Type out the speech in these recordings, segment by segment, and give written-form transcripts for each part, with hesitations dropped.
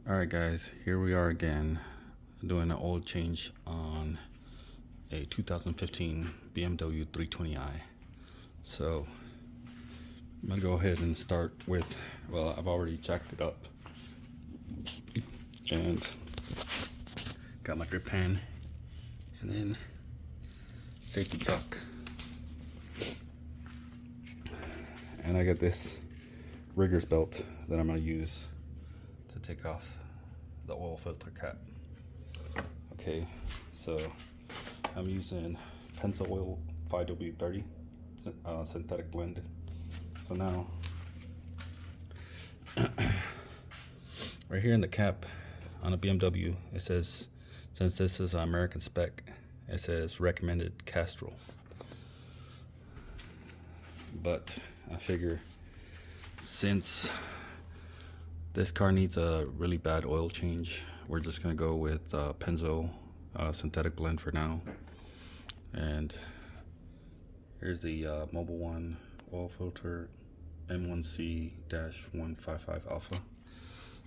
Alright guys, here we are again doing an oil change on a 2015 BMW 320i. So I'm going to go ahead and start with, well, I've already jacked it up and got my grip pan and then safety chuck, and I got this rigger's belt that I'm going to use to take off the oil filter cap. Okay, so I'm using Pennzoil 5W30 synthetic blend. So now right here in the cap on a BMW, it says, since this is an American spec, it says recommended Castrol. But I figure since this car needs a really bad oil change, we're just gonna go with Pennzoil synthetic blend for now. And here's the Mobile One oil filter M1C-155 alpha.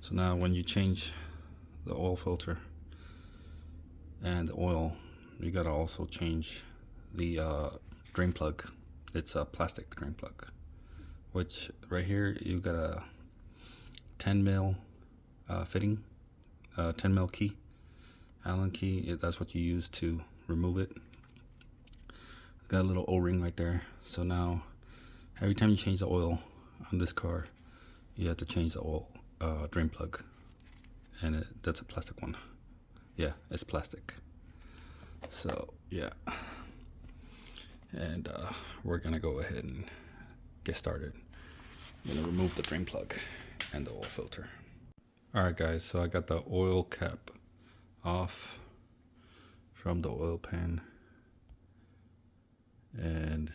So now when you change the oil filter and the oil, you gotta also change the drain plug. It's a plastic drain plug, which right here you got a 10 mil fitting, 10 mil key, Allen key. That's what you use to remove it. Got a little O-ring right there. So now every time you change the oil on this car, you have to change the oil drain plug, and that's a plastic one. Yeah, it's plastic. So yeah, and we're gonna go ahead and get started. I'm gonna remove the drain plug and the oil filter. Alright guys, so I got the oil cap off from the oil pan, and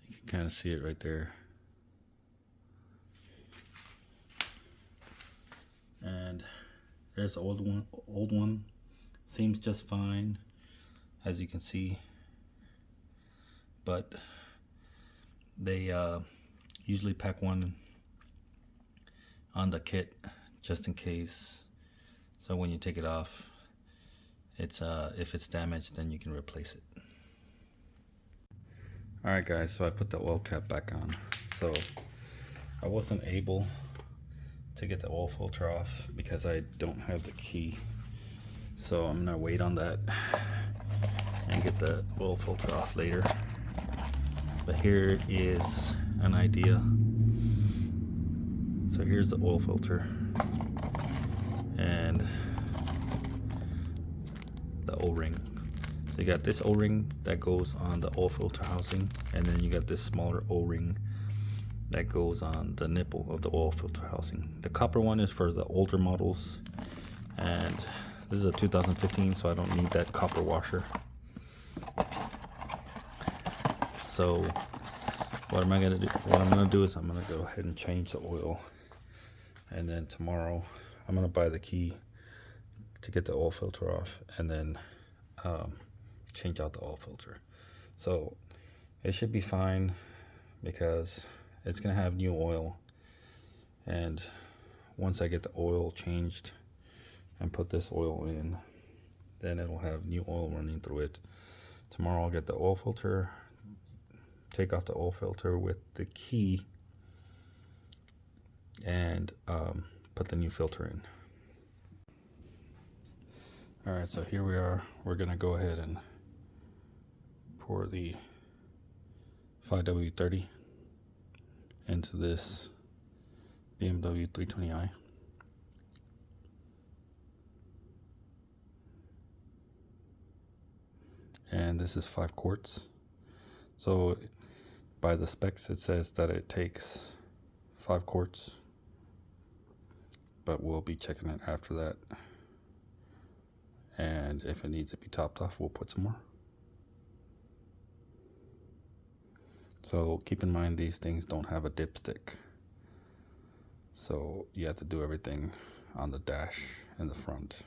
you can kind of see it right there. And there's the old one. Seems just fine, as you can see, but they usually pack one on the kit just in case. So when you take it off, it's if it's damaged, then you can replace it. Alright guys, so I put the oil cap back on. So I wasn't able to get the oil filter off because I don't have the key. So I'm gonna wait on that and get the oil filter off later. But here is an idea. So here's the oil filter and the O-ring. So you got this O-ring that goes on the oil filter housing, and then you got this smaller O-ring that goes on the nipple of the oil filter housing. The copper one is for the older models, and this is a 2015, so I don't need that copper washer. So what am I gonna do? What I'm gonna do is I'm gonna go ahead and change the oil, and then tomorrow I'm gonna buy the key to get the oil filter off, and then change out the oil filter. So it should be fine because it's gonna have new oil, and once I get the oil changed and put this oil in, then it'll have new oil running through it. Tomorrow I'll get the oil filter, take off the oil filter with the key, and put the new filter in. Alright, so here we are. We're gonna go ahead and pour the 5W30 into this BMW 320i. And this is 5 quarts. So by the specs it says that it takes 5 quarts, but we'll be checking it after that. And if it needs to be topped off, we'll put some more. So keep in mind, these things don't have a dipstick. So you have to do everything on the dash in the front.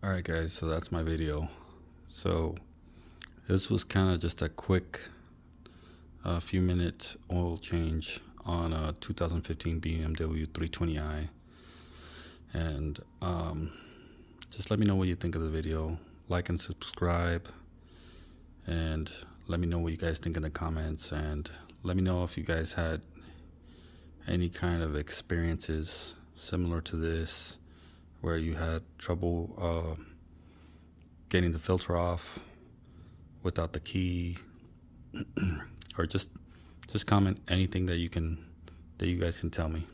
Alright guys, so that's my video. So this was kind of just a quick few minute oil change on a 2015 BMW 320i, and just let me know what you think of the video. Like and subscribe, and let me know what you guys think in the comments, and let me know if you guys had any kind of experiences similar to this where you had trouble getting the filter off without the key, or just comment anything that you guys can tell me.